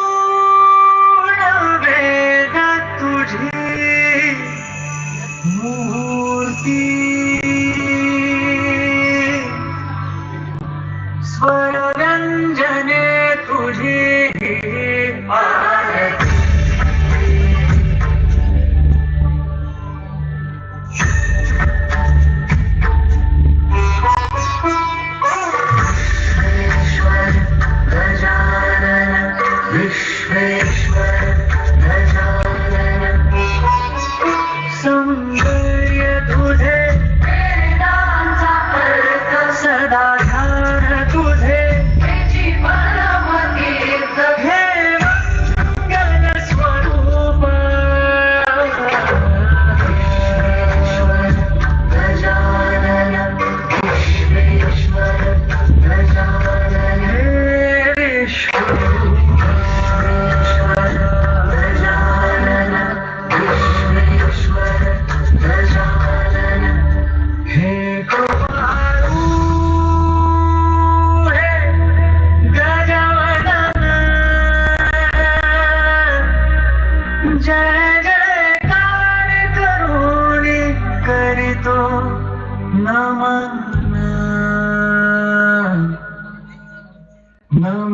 संपूर्ण वेद तुझी मूर्ती स्वर व्यंजने तुझी आरती विश्वेश्वर गजानन सौंदर्य तुझे वेदांचा अर्थ सदा ध्यान तुझे परमतीर्थ हे मंगल स्वरूप गजानन विश्वेश्वर गजानन हे विश्व जय जयकार करुणी करितो नमन नमन